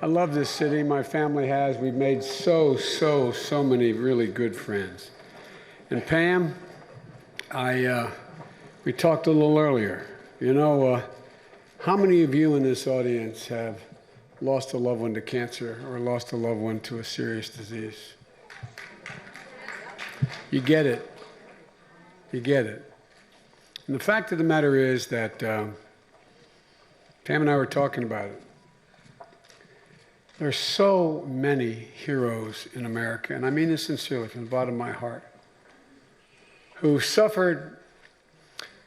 I love this city. My family has. We've made so many really good friends. And Pam, we talked a little earlier. You know, how many of you in this audience have lost a loved one to cancer or lost a loved one to a serious disease? You get it. You get it. And the fact of the matter is that Pam and I were talking about it. There's so many heroes in America, and I mean this sincerely from the bottom of my heart, who suffered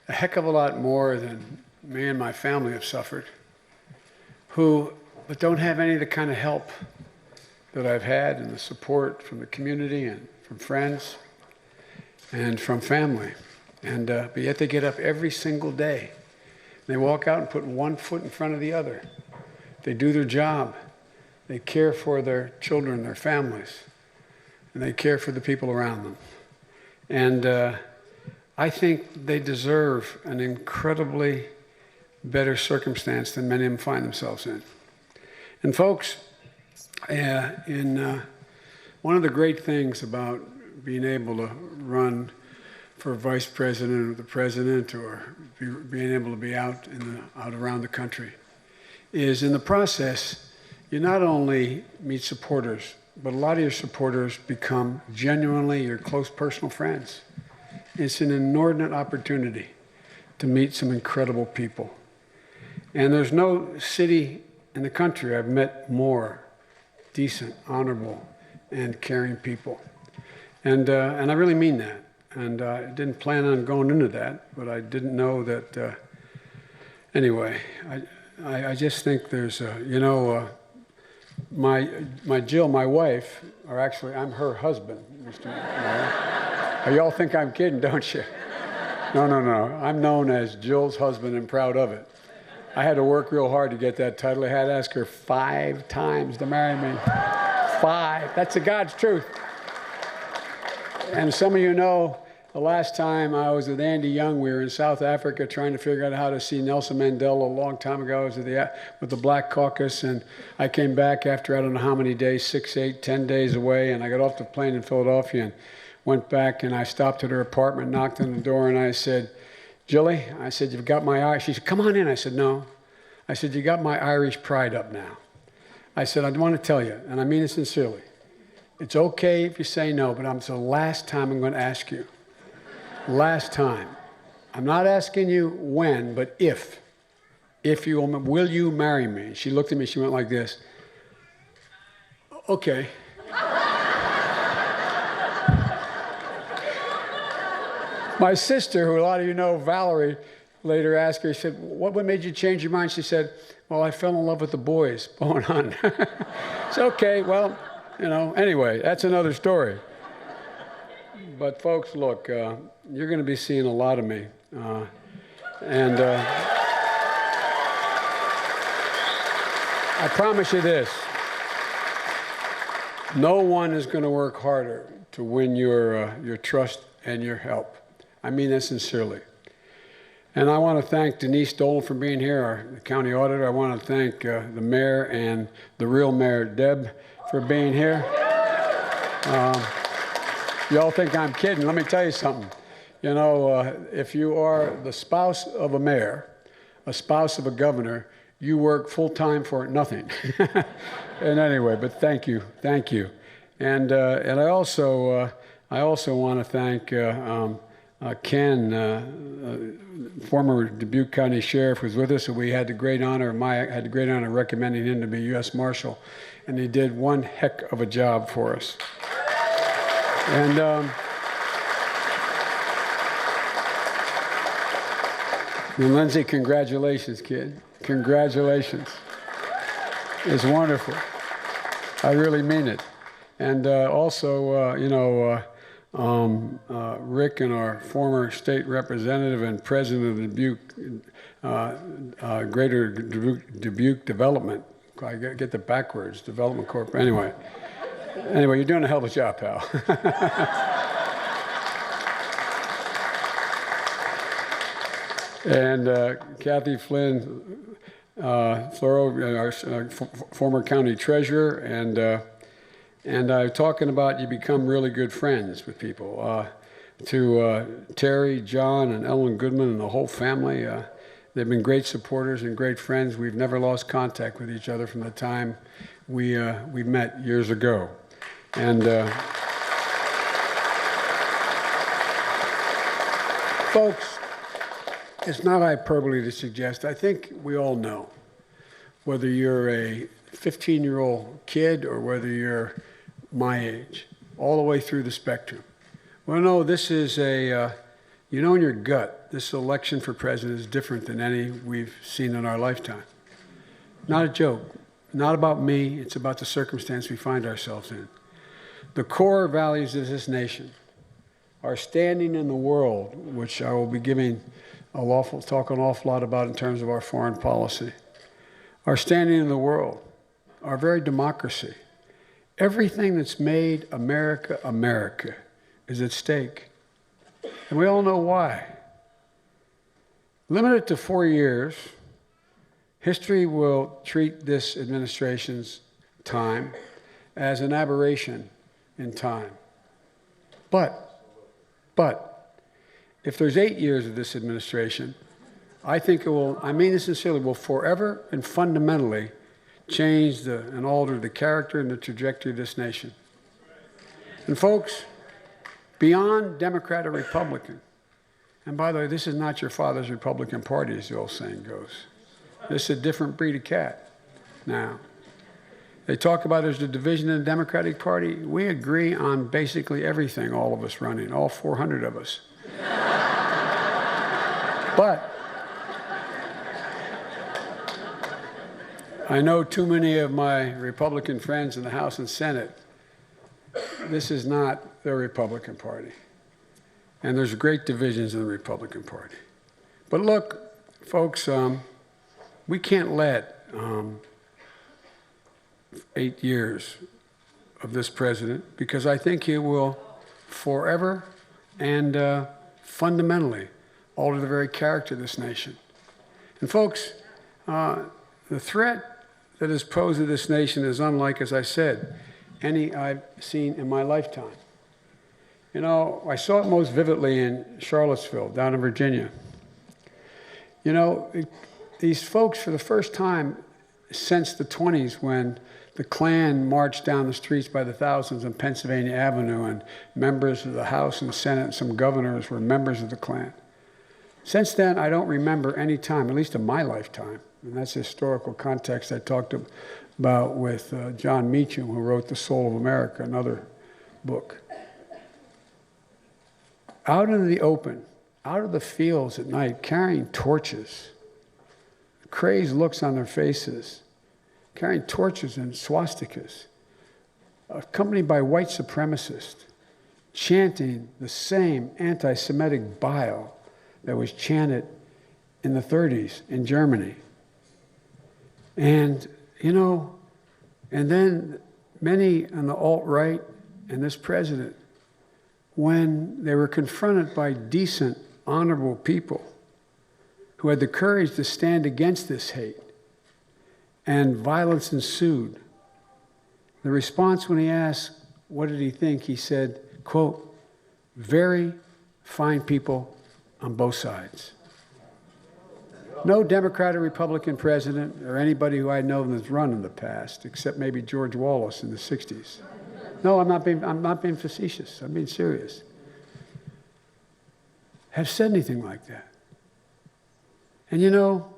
a heck of a lot more than me and my family have suffered, but don't have any of the kind of help that I've had and the support from the community and from friends and from family. And but yet they get up every single day. They walk out and put one foot in front of the other. They do their job. They care for their children, their families, and they care for the people around them. And I think they deserve an incredibly better circumstance than many of them find themselves in. And folks, one of the great things about being able to run for vice president or the president or being able to be out around the country is in the process, you not only meet supporters, but a lot of your supporters become genuinely your close personal friends. It's an inordinate opportunity to meet some incredible people. And there's no city in the country I've met more decent, honorable, and caring people. And I really mean that. And I didn't plan on going into that, but I didn't know that. Anyway, I just think there's, my Jill, my wife, or actually I'm her husband, Mr. Mayor. Y'all think I'm kidding, don't you? No. I'm known as Jill's husband and proud of it. I had to work real hard to get that title. I had to ask her 5 times to marry me. 5. That's the God's truth. And some of you know, the last time I was with Andy Young, we were in South Africa trying to figure out how to see Nelson Mandela a long time ago. I was with the Black Caucus, and I came back after I don't know how many days, 6, 8, 10 days away, and I got off the plane in Philadelphia and went back, and I stopped at her apartment, knocked on the door, and I said, Jilly, I said, you've got my Irish. She said, come on in. I said, no. I said, you got my Irish pride up now. I said, I want to tell you, and I mean it sincerely. It's okay if you say no, but it's the last time I'm going to ask you. Last time. I'm not asking you when, but if. If you will you marry me? She looked at me, she went like this. Okay. My sister, who a lot of you know, Valerie, later asked her, she said, what made you change your mind? She said, well, I fell in love with the boys going on. It's okay, well, anyway, that's another story. But folks, look, you're going to be seeing a lot of me. And I promise you this. No one is going to work harder to win your trust and your help. I mean that sincerely. And I want to thank Denise Dolan for being here, our county auditor. I want to thank the mayor and the real mayor, Deb, for being here. Y'all think I'm kidding. Let me tell you something. If you are the spouse of a mayor, a spouse of a governor, you work full-time for nothing. And anyway, but thank you. And I also want to thank Ken, former Dubuque County Sheriff, was with us, and we had the great honor, had the great honor of recommending him to be U.S. Marshal, and he did one heck of a job for us. And Lindsay, congratulations, kid. Congratulations. It's wonderful. I really mean it. And also, Rick and our former state representative and president of the Dubuque, Greater Dubuque Development. I get the backwards, Development Corp. Anyway, you're doing a hell of a job, pal. And Kathy Flynn, Floro, our former county treasurer, and I'm talking about you become really good friends with people. To Terry, John, and Ellen Goodman and the whole family, they've been great supporters and great friends. We've never lost contact with each other from the time we met years ago. And folks, it's not hyperbole to suggest, I think we all know, whether you're a 15-year-old kid or whether you're my age, all the way through the spectrum. Well, no, this is you know in your gut, this election for president is different than any we've seen in our lifetime. Not a joke, not about me, it's about the circumstance we find ourselves in. The core values of this nation, our standing in the world, which I will be giving talk an awful lot about in terms of our foreign policy, our standing in the world, our very democracy, everything that's made America America is at stake. And we all know why. Limited to 4 years, history will treat this administration's time as an aberration in time. But, if there's 8 years of this administration, I think it will, I mean this sincerely, will forever and fundamentally change and alter the character and the trajectory of this nation. And folks, beyond Democrat or Republican, and by the way, this is not your father's Republican Party, as the old saying goes. This is a different breed of cat now. They talk about there's a division in the Democratic Party. We agree on basically everything, all of us running, all 400 of us. But I know too many of my Republican friends in the House and Senate. This is not the Republican Party. And there's great divisions in the Republican Party. But look, folks, we can't let 8 years of this president, because I think he will forever and fundamentally alter the very character of this nation. And folks, the threat that is posed to this nation is unlike, as I said, any I've seen in my lifetime. You know, I saw it most vividly in Charlottesville, down in Virginia. You know, these folks, for the first time since the 20s, when the Klan marched down the streets by the thousands on Pennsylvania Avenue, and members of the House and Senate and some governors were members of the Klan. Since then, I don't remember any time, at least in my lifetime, and that's the historical context I talked about with John Meacham, who wrote The Soul of America, another book. Out in the open, out of the fields at night, carrying torches, crazed looks on their faces, carrying torches and swastikas, accompanied by white supremacists, chanting the same anti-Semitic bile that was chanted in the 30s in Germany. And, you know, and then many on the alt-right and this president, when they were confronted by decent, honorable people who had the courage to stand against this hate, and violence ensued. The response when he asked, what did he think? He said, quote, very fine people on both sides. No Democrat or Republican president or anybody who I know that's run in the past, except maybe George Wallace in the 60s. No, I'm not being facetious. I'm being serious. Have said anything like that. And you know,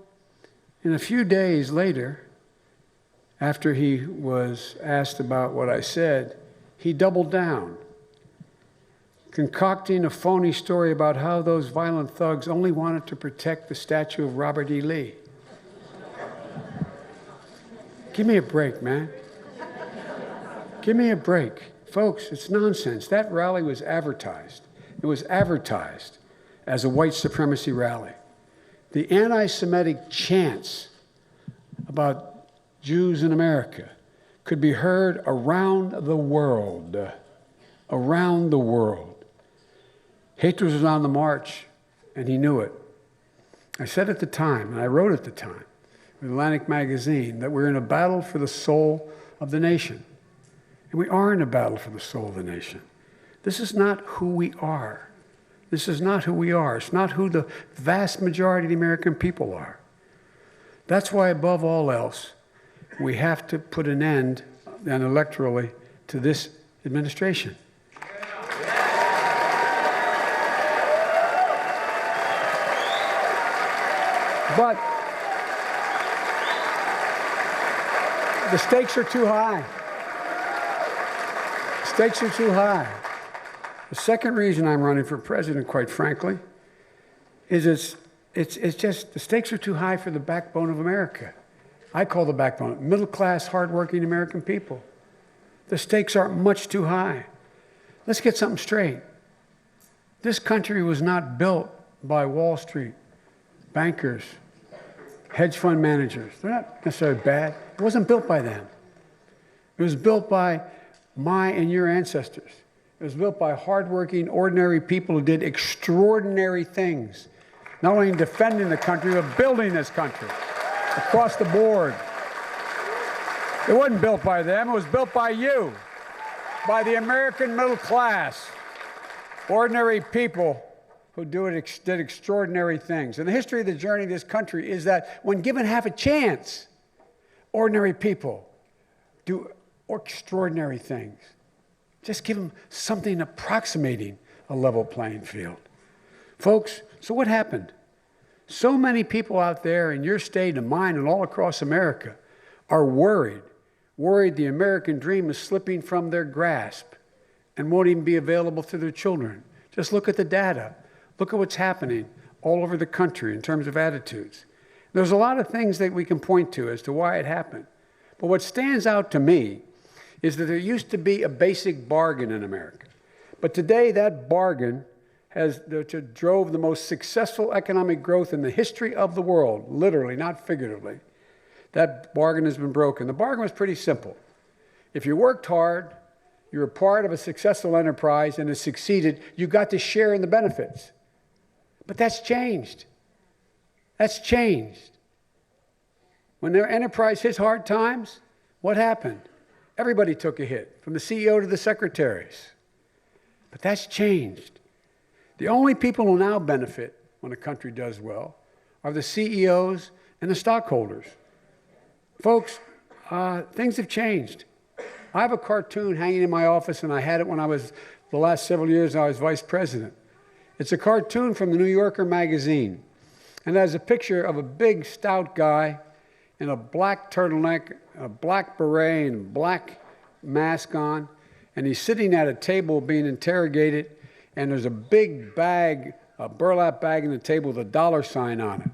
in a few days later, after he was asked about what I said, he doubled down, concocting a phony story about how those violent thugs only wanted to protect the statue of Robert E. Lee. Give me a break, man. Give me a break. Folks, it's nonsense. That rally was advertised. It was advertised as a white supremacy rally. The anti-Semitic chants about Jews in America could be heard around the world. Around the world. Hatred was on the march, and he knew it. I said at the time, and I wrote at the time, with Atlantic Magazine, that we're in a battle for the soul of the nation. And we are in a battle for the soul of the nation. This is not who we are. This is not who we are. It's not who the vast majority of the American people are. That's why, above all else, we have to put an end, and electorally, to this administration. But the stakes are too high. The stakes are too high. The second reason I'm running for president, quite frankly, is it's just the stakes are too high for the backbone of America. I call the backbone middle-class, hardworking American people. The stakes are much too high. Let's get something straight. This country was not built by Wall Street, bankers, hedge fund managers. They're not necessarily bad. It wasn't built by them. It was built by my and your ancestors. It was built by hardworking, ordinary people who did extraordinary things, not only in defending the country, but building this country across the board. It wasn't built by them. It was built by you, by the American middle class, ordinary people who did extraordinary things. And the history of the journey of this country is that when given half a chance, ordinary people do extraordinary things. Just give them something approximating a level playing field. Folks, so what happened? So many people out there in your state and mine and all across America are worried the American dream is slipping from their grasp and won't even be available to their children. Just look at the data. Look at what's happening all over the country in terms of attitudes. There's a lot of things that we can point to as to why it happened. But what stands out to me is that there used to be a basic bargain in America. But today that bargain drove the most successful economic growth in the history of the world, literally, not figuratively. That bargain has been broken. The bargain was pretty simple. If you worked hard, you were part of a successful enterprise and it succeeded, you got to share in the benefits. But that's changed. That's changed. When their enterprise hit hard times, what happened? Everybody took a hit, from the CEO to the secretaries. But that's changed. The only people who now benefit when a country does well are the CEOs and the stockholders. Folks, things have changed. I have a cartoon hanging in my office, and I had it when I was, the last several years, I was vice president. It's a cartoon from the New Yorker magazine, and it has a picture of a big, stout guy in a black turtleneck, a black beret, and black mask on, and he's sitting at a table being interrogated, and there's a big bag, a burlap bag in the table with a dollar sign on it.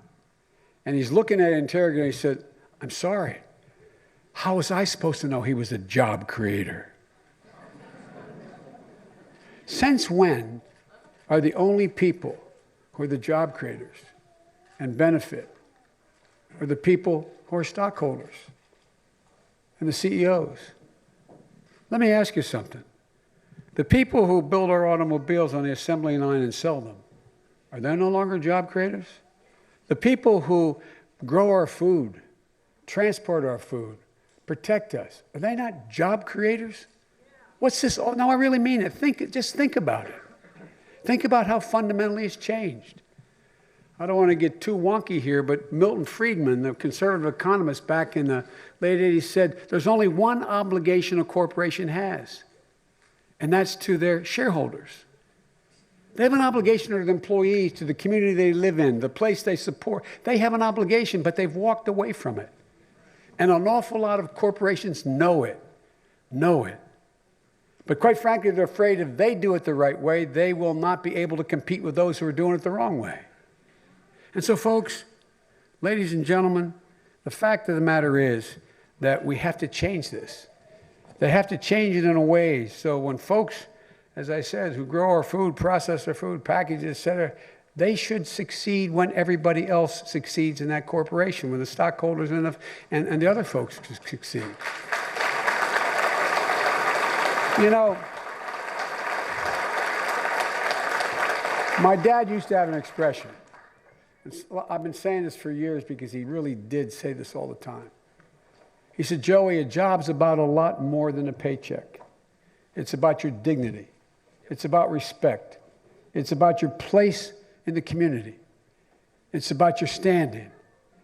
And he's looking at the interrogator, and he said, "I'm sorry, how was I supposed to know he was a job creator?" Since when are the only people who are the job creators and benefit are the people who are stockholders and the CEOs? Let me ask you something. The people who build our automobiles on the assembly line and sell them, are they no longer job creators? The people who grow our food, transport our food, protect us, are they not job creators? What's this? Oh, no, I really mean it. Just think about it. Think about how fundamentally it's changed. I don't want to get too wonky here, but Milton Friedman, the conservative economist back in the late 80s, said there's only one obligation a corporation has, and that's to their shareholders. They have an obligation to their employees, to the community they live in, the place they support. They have an obligation, but they've walked away from it. And an awful lot of corporations know it. But quite frankly, they're afraid if they do it the right way, they will not be able to compete with those who are doing it the wrong way. And so, folks, ladies and gentlemen, the fact of the matter is that we have to change this. They have to change it in a way so when folks, as I said, who grow our food, process our food, package it, et cetera, they should succeed when everybody else succeeds in that corporation, when the stockholders and the other folks succeed. You know, my dad used to have an expression. I've been saying this for years because he really did say this all the time. He said, Joey, a job's about a lot more than a paycheck. It's about your dignity. It's about respect. It's about your place in the community. It's about your standing.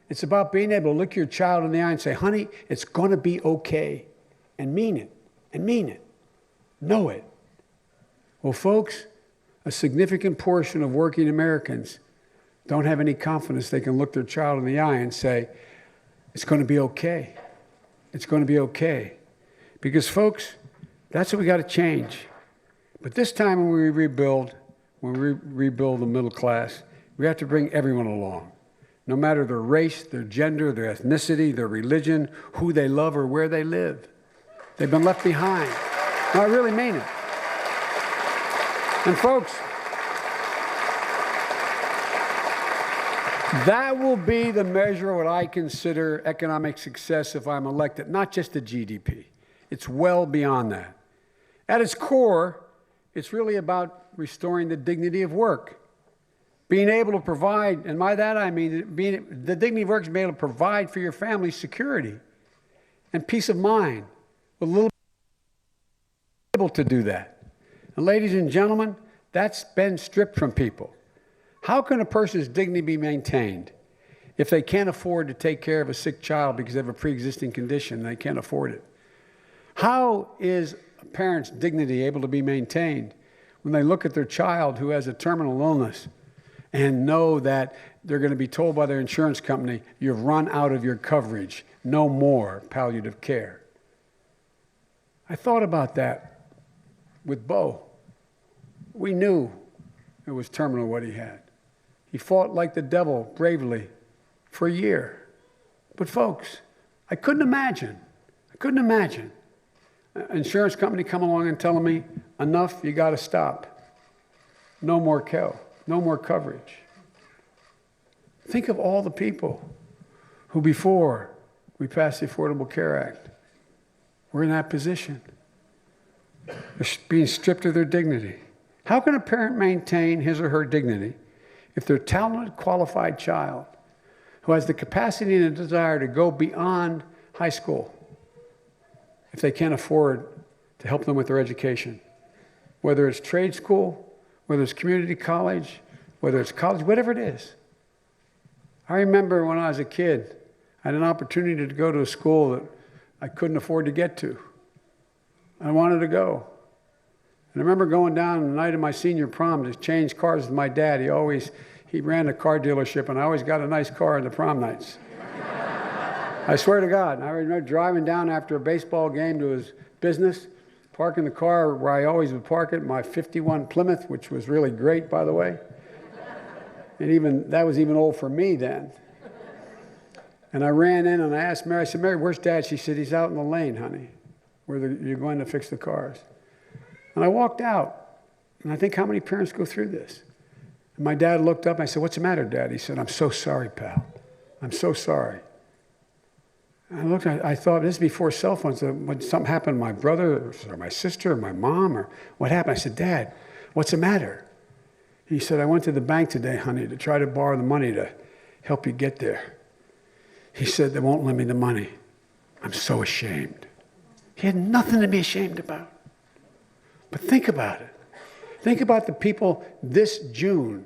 It's about being able to look your child in the eye and say, honey, it's going to be okay. And mean it. And mean it. Know it. Well, folks, a significant portion of working Americans don't have any confidence they can look their child in the eye and say, it's going to be okay. It's going to be okay. Because, folks, that's what we got to change. But this time when we rebuild the middle class, we have to bring everyone along, no matter their race, their gender, their ethnicity, their religion, who they love, or where they live. They've been left behind. No, I really mean it. And folks, that will be the measure of what I consider economic success if I'm elected, not just the GDP. It's well beyond that. At its core, it's really about restoring the dignity of work. Being able to provide, and by that I mean the dignity of work is being able to provide for your family security and peace of mind with a little able to do that. And ladies and gentlemen, that's been stripped from people. How can a person's dignity be maintained if they can't afford to take care of a sick child because they have a pre-existing condition and they can't afford it? How is a parent's dignity able to be maintained when they look at their child who has a terminal illness and know that they're going to be told by their insurance company, you've run out of your coverage, no more palliative care? I thought about that with Bo. We knew it was terminal what he had. He fought like the devil bravely for a year. But folks, I couldn't imagine an insurance company come along and telling me, enough, you got to stop. No more coverage. Think of all the people who before we passed the Affordable Care Act were in that position. They're being stripped of their dignity. How can a parent maintain his or her dignity if their talented, qualified child who has the capacity and the desire to go beyond high school, if they can't afford to help them with their education? Whether it's trade school, whether it's community college, whether it's college, whatever it is. I remember when I was a kid, I had an opportunity to go to a school that I couldn't afford to get to. I wanted to go. And I remember going down the night of my senior prom to change cars with my dad. He ran a car dealership, and I always got a nice car on the prom nights. I swear to God. I remember driving down after a baseball game to his business, parking the car where I always would park it, my 51 Plymouth, which was really great, by the way. And that was even old for me then. And I ran in and I asked Mary, I said, Mary, where's Dad? She said, he's out in the lane, honey, where you're going to fix the cars. And I walked out, and I think how many parents go through this? And my dad looked up, and I said, what's the matter, Dad? He said, I'm so sorry, pal. I'm so sorry. And I thought, this is before cell phones. When something happened to my brother or my sister or my mom or what happened, I said, Dad, what's the matter? He said, I went to the bank today, honey, to try to borrow the money to help you get there. He said, they won't lend me the money. I'm so ashamed. He had nothing to be ashamed about. But think about it. Think about the people this June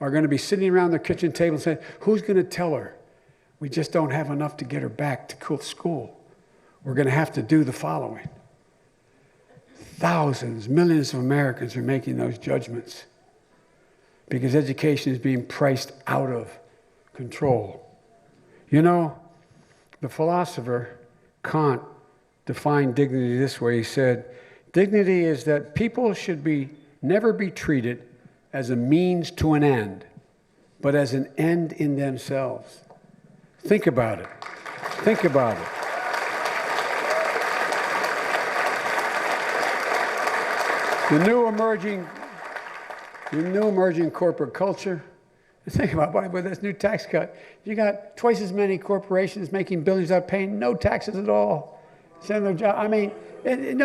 are going to be sitting around their kitchen table and saying, who's going to tell her we just don't have enough to get her back to school? We're going to have to do the following. Thousands, millions of Americans are making those judgments because education is being priced out of control. You know, the philosopher Kant defined dignity this way. He said, dignity is that people should never be treated as a means to an end, but as an end in themselves. Think about it. Think about it. The new emerging corporate culture. Think about it, with this new tax cut, you got twice as many corporations making billions without paying no taxes at all. Send their job. I mean, it's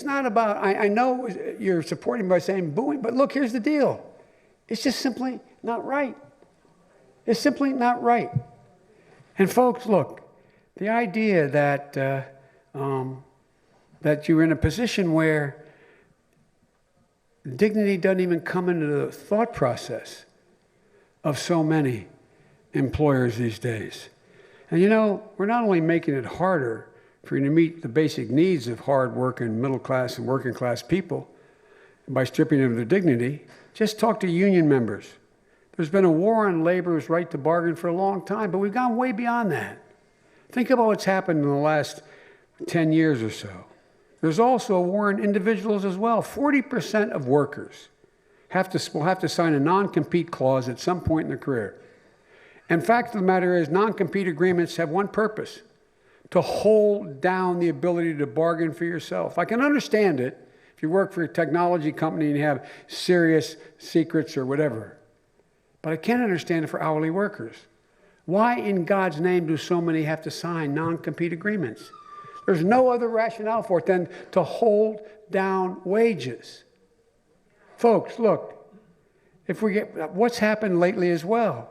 not about, I know you're supporting by saying booing, but look, here's the deal. It's just simply not right. It's simply not right. And folks, look, the idea that that you're in a position where dignity doesn't even come into the thought process of so many employers these days. And you know, we're not only making it harder for you to meet the basic needs of hard-working, middle-class and working-class people by stripping them of their dignity. Just talk to union members. There's been a war on labor's right to bargain for a long time, but we've gone way beyond that. Think about what's happened in the last 10 years or so. There's also a war on individuals as well. 40% of workers will have to sign a non-compete clause at some point in their career. And fact of the matter is, non-compete agreements have one purpose: to hold down the ability to bargain for yourself. I can understand it if you work for a technology company and you have serious secrets or whatever. But I can't understand it for hourly workers. Why in God's name do so many have to sign non-compete agreements? There's no other rationale for it than to hold down wages. Folks, look, if we get what's happened lately as well.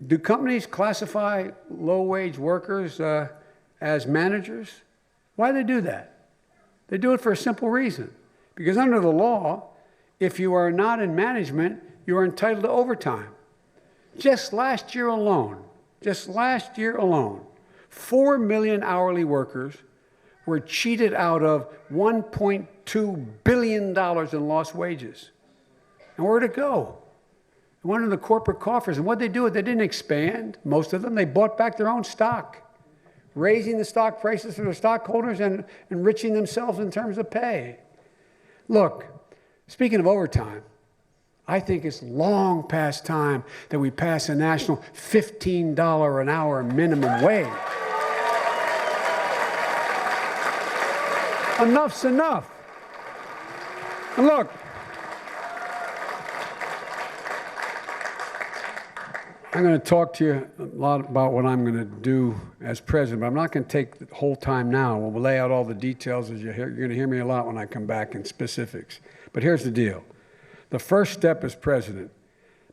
Do companies classify low-wage workers as managers? Why do they do that? They do it for a simple reason. Because under the law, if you are not in management, you are entitled to overtime. Just last year alone, 4 million hourly workers were cheated out of $1.2 billion in lost wages. And where'd it go? It went into the corporate coffers. And what they do, they didn't expand, most of them. They bought back their own stock, raising the stock prices for their stockholders and enriching themselves in terms of pay. Look, speaking of overtime, I think it's long past time that we pass a national $15 an hour minimum wage. Enough's enough. And look, I'm going to talk to you a lot about what I'm going to do as president, but I'm not going to take the whole time now. We'll lay out all the details as you're going to hear me a lot when I come back in specifics. But here's the deal. The first step as president,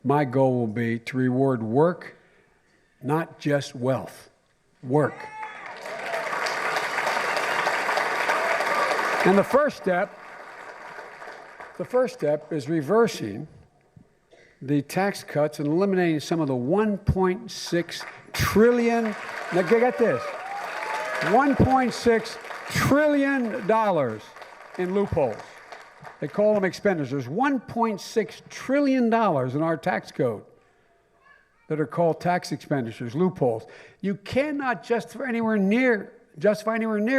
my goal will be to reward work, not just wealth. Work. And the first step is reversing the tax cuts and eliminating some of the $1.6 trillion, now get this, $1.6 trillion in loopholes. They call them expenditures. There's $1.6 trillion in our tax code that are called tax expenditures, loopholes. You cannot justify anywhere near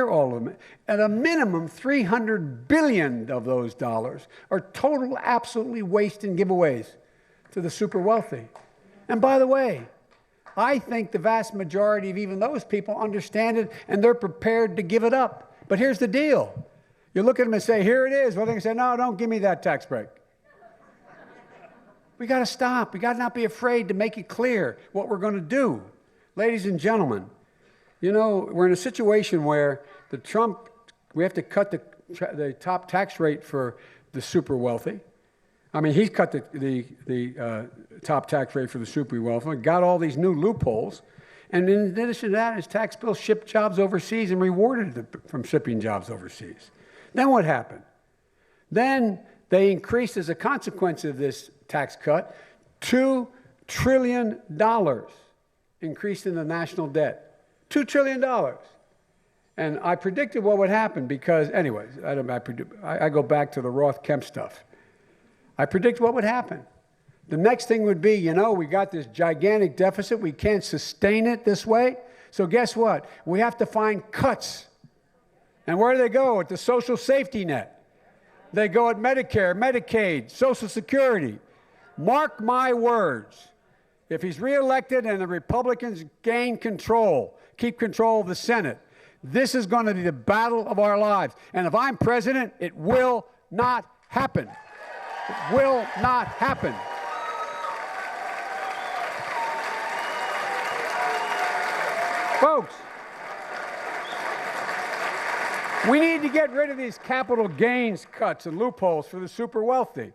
all of them. At a minimum, $300 billion of those dollars are total, absolutely waste and giveaways to the super wealthy. And by the way, I think the vast majority of even those people understand it and they're prepared to give it up. But here's the deal. You look at them and say, here it is. Well, they can say, no, don't give me that tax break. We got to stop. We got to not be afraid to make it clear what we're going to do. Ladies and gentlemen, you know, we're in a situation where we have to cut the top tax rate for the super wealthy. I mean, he's cut the top tax rate for the super wealthy, got all these new loopholes. And in addition to that, his tax bill shipped jobs overseas and rewarded them from shipping jobs overseas. Then what happened? Then they increased, as a consequence of this tax cut, $2 trillion increased in the national debt. $2 trillion. And I predicted what would happen because, anyways, I go back to the Roth-Kemp stuff. I predict what would happen. The next thing would be, you know, we got this gigantic deficit. We can't sustain it this way. So guess what? We have to find cuts. And where do they go? At the social safety net. They go at Medicare, Medicaid, Social Security. Mark my words. If he's reelected and the Republicans gain control, keep control of the Senate, this is going to be the battle of our lives. And if I'm president, it will not happen. It will not happen. Folks, we need to get rid of these capital gains cuts and loopholes for the super wealthy.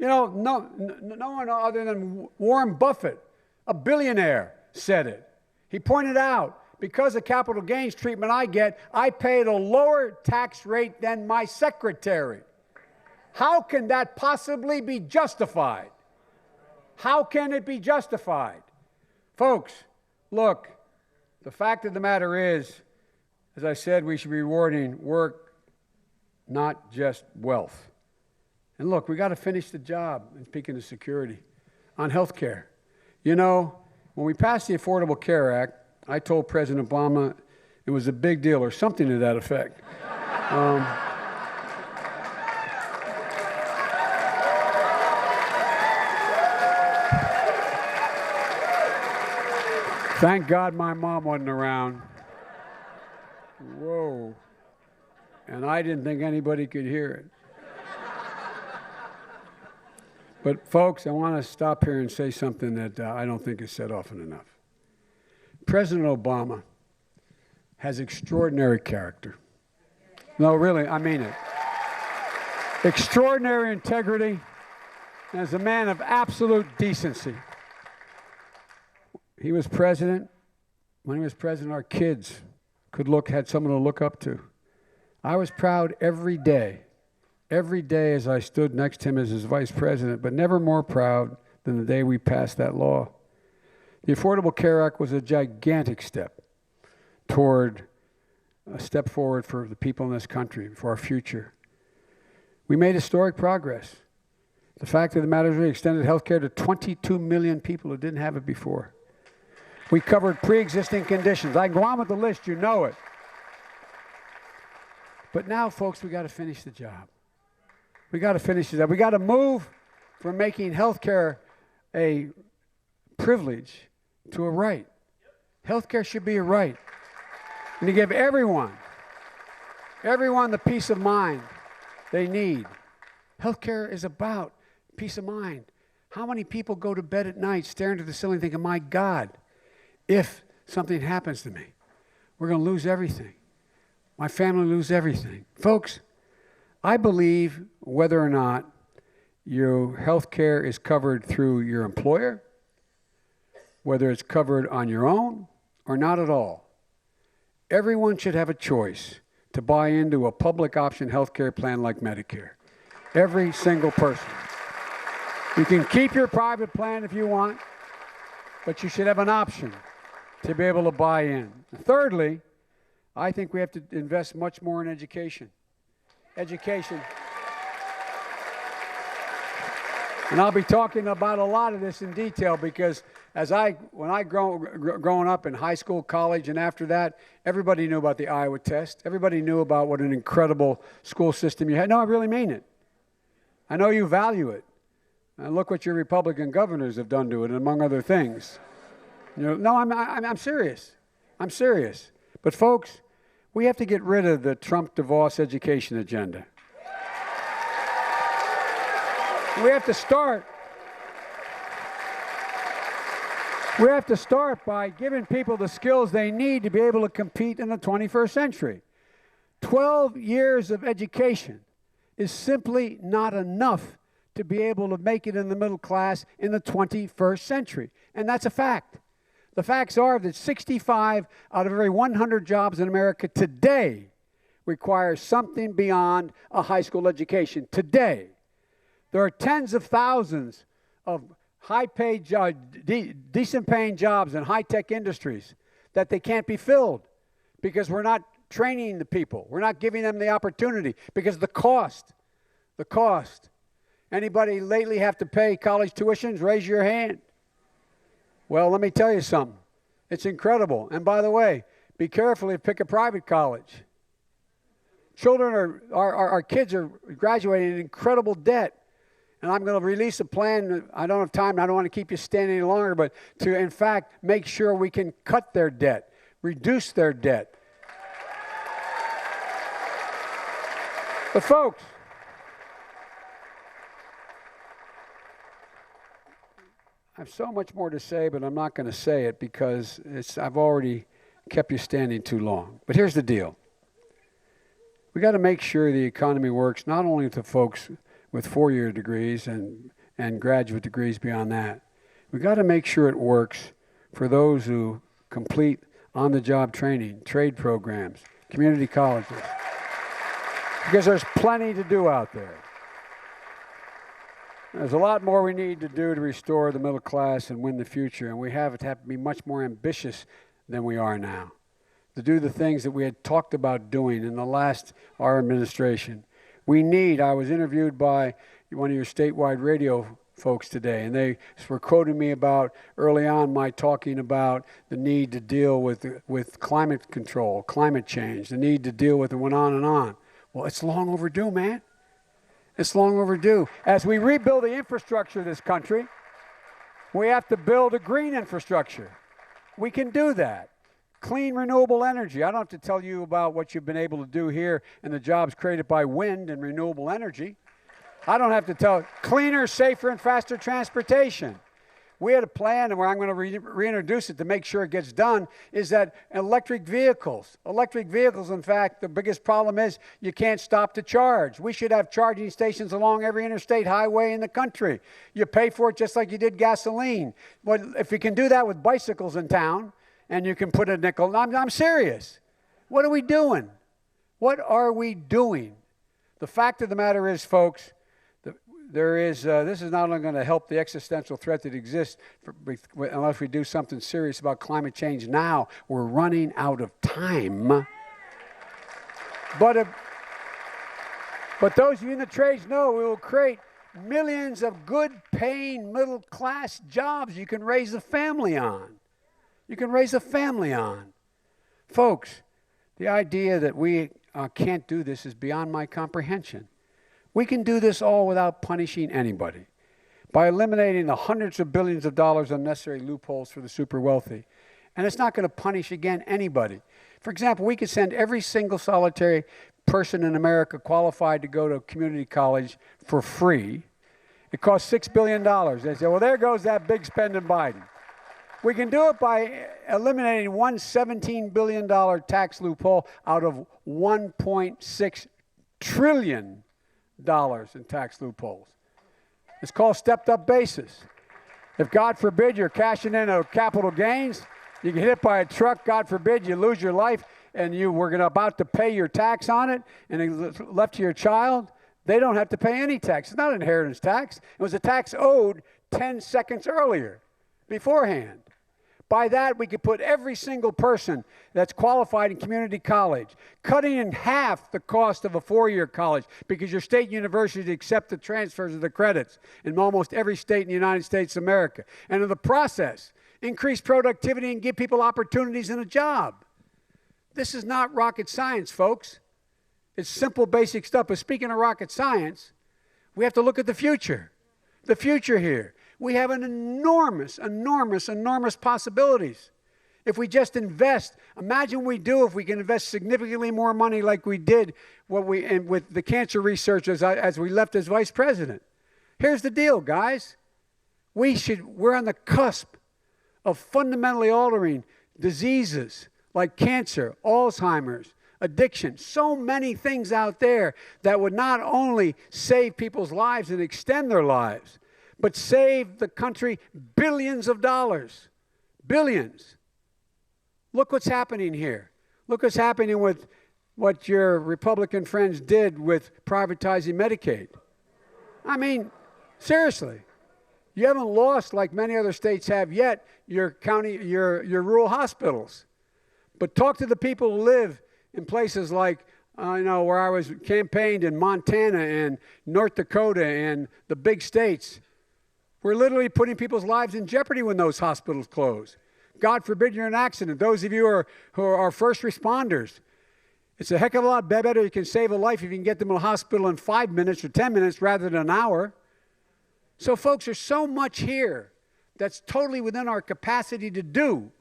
No one other than Warren Buffett, a billionaire, said it. He pointed out, because of capital gains treatment I get, I pay at a lower tax rate than my secretary. How can that possibly be justified? How can it be justified? Folks, look, the fact of the matter is, as I said, we should be rewarding work, not just wealth. And look, we got to finish the job, and speaking of security, on health care. When we passed the Affordable Care Act, I told President Obama it was a big deal or something to that effect. Thank God my mom wasn't around. Whoa. And I didn't think anybody could hear it. But folks, I want to stop here and say something that I don't think is said often enough. President Obama has extraordinary character. No, really, I mean it. Extraordinary integrity, and is a man of absolute decency. He was president. When he was president, our kids had someone to look up to. I was proud every day as I stood next to him as his vice president, but never more proud than the day we passed that law. The Affordable Care Act was a gigantic step forward for the people in this country, for our future. We made historic progress. The fact of the matter is we extended health care to 22 million people who didn't have it before. We covered pre-existing conditions. I can go on with the list, you know it. But now, folks, we got to finish the job. We got to finish the job. We got to move from making health care a privilege to a right. Health care should be a right. And to give everyone the peace of mind they need. Health care is about peace of mind. How many people go to bed at night staring to the ceiling thinking, my God, if something happens to me, we're going to lose everything. My family lose everything. Folks, I believe whether or not your health care is covered through your employer, whether it's covered on your own or not at all, everyone should have a choice to buy into a public option health care plan like Medicare. Every single person. You can keep your private plan if you want, but you should have an option to be able to buy in. Thirdly, I think we have to invest much more in education. Education. And I'll be talking about a lot of this in detail because when I growing up in high school, college, and after that, everybody knew about the Iowa test. Everybody knew about what an incredible school system you had. No, I really mean it. I know you value it. And look what your Republican governors have done to it, among other things. No, I'm serious. I'm serious. But folks, we have to get rid of the Trump-DeVos education agenda. We have to start by giving people the skills they need to be able to compete in the 21st century. 12 years of education is simply not enough to be able to make it in the middle class in the 21st century. And that's a fact. The facts are that 65 out of every 100 jobs in America today require something beyond a high school education. Today. There are tens of thousands of high-paid, decent-paying jobs in high-tech industries that they can't be filled because we're not training the people. We're not giving them the opportunity because the cost. Anybody lately have to pay college tuitions? Raise your hand. Well, let me tell you something. It's incredible. And by the way, be careful if you pick a private college. Our kids are graduating in incredible debt. And I'm going to release a plan. I don't have time. I don't want to keep you standing any longer, but to, in fact, make sure we can cut their debt, reduce their debt. But folks, I have so much more to say, but I'm not going to say it because I've already kept you standing too long. But here's the deal. We got to make sure the economy works not only to folks with 4-year degrees and graduate degrees beyond that. We've got to make sure it works for those who complete on-the-job training, trade programs, community colleges, because there's plenty to do out there. There's a lot more we need to do to restore the middle class and win the future, and we have to be much more ambitious than we are now, to do the things that we had talked about doing in our administration. I was interviewed by one of your statewide radio folks today, and they were quoting me about early on my talking about the need to deal with climate control, climate change, the need to deal with it, went on and on. Well, it's long overdue, man. It's long overdue. As we rebuild the infrastructure of this country, we have to build a green infrastructure. We can do that. Clean, renewable energy. I don't have to tell you about what you've been able to do here and the jobs created by wind and renewable energy. I don't have to tell cleaner, safer, and faster transportation. We had a plan, and where I'm going to reintroduce it to make sure it gets done, is that electric vehicles, in fact, the biggest problem is you can't stop to charge. We should have charging stations along every interstate highway in the country. You pay for it just like you did gasoline. But if you can do that with bicycles in town, and you can put a nickel, I'm serious. What are we doing? What are we doing? The fact of the matter is, folks, this is not only going to help the existential threat that exists unless we do something serious about climate change now. We're running out of time. But those of you in the trades know we will create millions of good-paying middle-class jobs you can raise a family on. Folks, the idea that we can't do this is beyond my comprehension. We can do this all without punishing anybody, by eliminating the hundreds of billions of dollars unnecessary loopholes for the super wealthy. And it's not going to punish, again, anybody. For example, we could send every single solitary person in America qualified to go to community college for free. It costs $6 billion. They say, well, there goes that big spending Biden. We can do it by eliminating one $17 billion tax loophole out of $1.6 trillion in tax loopholes. It's called stepped-up basis. If, God forbid, you're cashing in a capital gains, you get hit by a truck, God forbid, you lose your life, and you were about to pay your tax on it, and it's left to your child, they don't have to pay any tax. It's not inheritance tax. It was a tax owed 10 seconds earlier, beforehand. By that, we could put every single person that's qualified in community college, cutting in half the cost of a 4-year college, because your state universities accept the transfers of the credits in almost every state in the United States of America. And in the process, increase productivity and give people opportunities in a job. This is not rocket science, folks. It's simple, basic stuff. But speaking of rocket science, we have to look at the future. The future here. We have an enormous possibilities. If we just invest, imagine we do if we can invest significantly more money like we did with the cancer research as we left as vice president. Here's the deal, guys. We're on the cusp of fundamentally altering diseases like cancer, Alzheimer's, addiction, so many things out there that would not only save people's lives and extend their lives, but save the country billions of dollars. Billions. Look what's happening here. Look what's happening with what your Republican friends did with privatizing Medicaid. I mean, seriously. You haven't lost, like many other states have yet, your rural hospitals. But talk to the people who live in places like, where I was campaigned in Montana and North Dakota and the big states. We're literally putting people's lives in jeopardy when those hospitals close. God forbid you're in an accident. Those of you who are first responders, it's a heck of a lot better. You can save a life if you can get them to the hospital in 5 minutes or 10 minutes rather than an hour. So, folks, there's so much here that's totally within our capacity to do.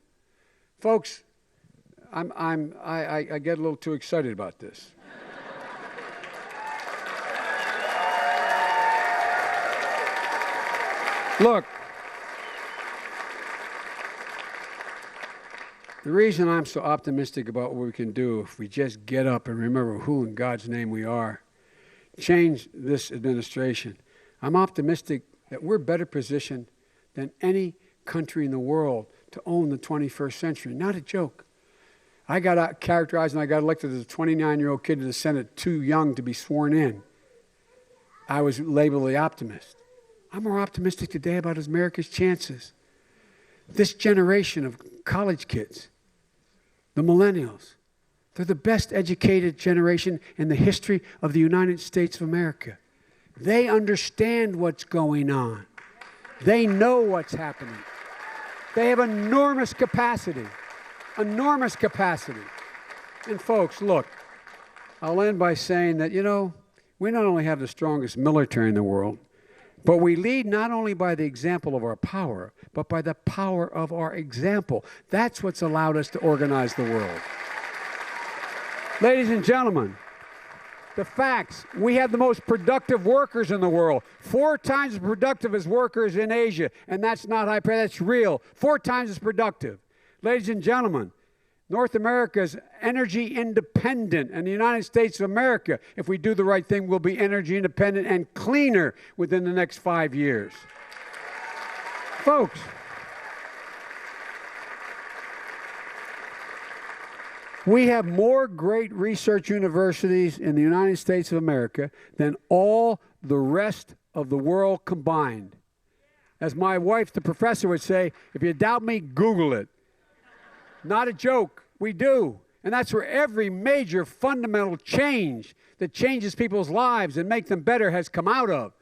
Folks, I get a little too excited about this. Look, the reason I'm so optimistic about what we can do if we just get up and remember who in God's name we are, change this administration. I'm optimistic that we're better positioned than any country in the world to own the 21st century. Not a joke. I got characterized and I got elected as a 29-year-old kid to the Senate, too young to be sworn in. I was labeled the optimist. I'm more optimistic today about America's chances. This generation of college kids, the millennials, they're the best educated generation in the history of the United States of America. They understand what's going on. They know what's happening. They have enormous capacity. Enormous capacity. And folks, look, I'll end by saying that, we not only have the strongest military in the world, but we lead not only by the example of our power, but by the power of our example. That's what's allowed us to organize the world. Ladies and gentlemen, the facts, we have the most productive workers in the world, 4 times as productive as workers in Asia, and that's not hyperbole, that's real, 4 times as productive. Ladies and gentlemen, North America is energy independent, and the United States of America, if we do the right thing, will be energy independent and cleaner within the next 5 years. Folks, we have more great research universities in the United States of America than all the rest of the world combined. As my wife, the professor, would say, if you doubt me, Google it. Not a joke. We do. And that's where every major fundamental change that changes people's lives and make them better has come out of.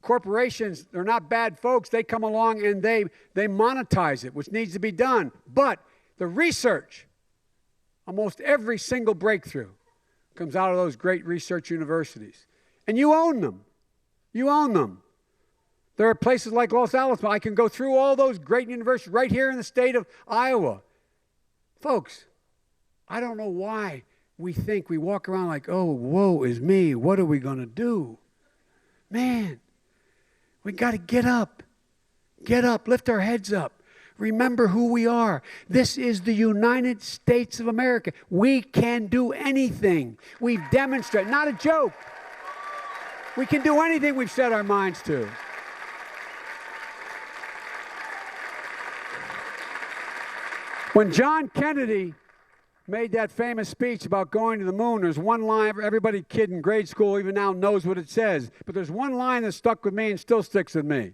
Corporations, they're not bad folks. They come along and they monetize it, which needs to be done. But the research, almost every single breakthrough comes out of those great research universities. And you own them. You own them. There are places like Los Alamos. I can go through all those great universities right here in the state of Iowa. Folks, I don't know why we walk around like, oh, woe is me. What are we going to do? Man, we got to get up. Get up. Lift our heads up. Remember who we are. This is the United States of America. We can do anything. We've demonstrated. Not a joke. We can do anything we've set our minds to. When John Kennedy made that famous speech about going to the moon, there's one line, everybody kid in grade school even now knows what it says, but there's one line that stuck with me and still sticks with me.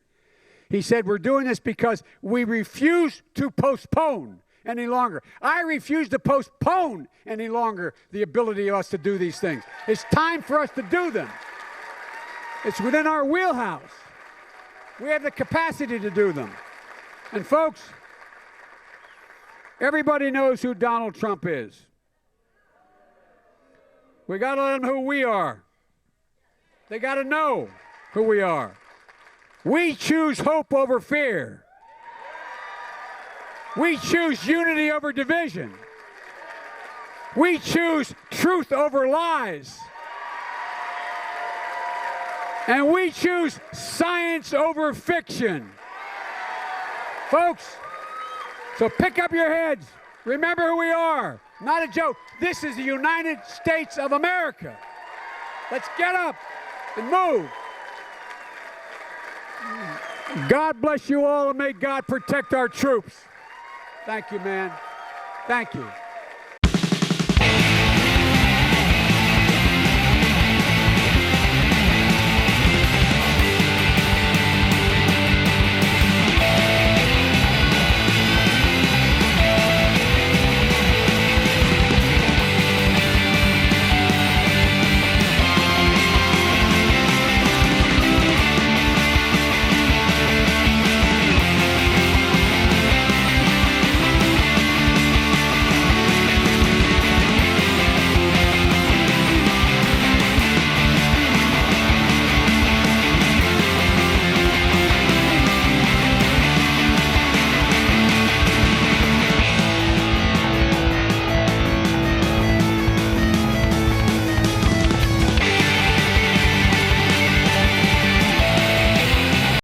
He said, we're doing this because we refuse to postpone any longer. I refuse to postpone any longer the ability of us to do these things. It's time for us to do them. It's within our wheelhouse. We have the capacity to do them. And folks, everybody knows who Donald Trump is. We got to let them who we are. They got to know who we are. We choose hope over fear. We choose unity over division. We choose truth over lies. And we choose science over fiction. Folks, so pick up your heads. Remember who we are. Not a joke. This is the United States of America. Let's get up and move. God bless you all, and may God protect our troops. Thank you, man. Thank you.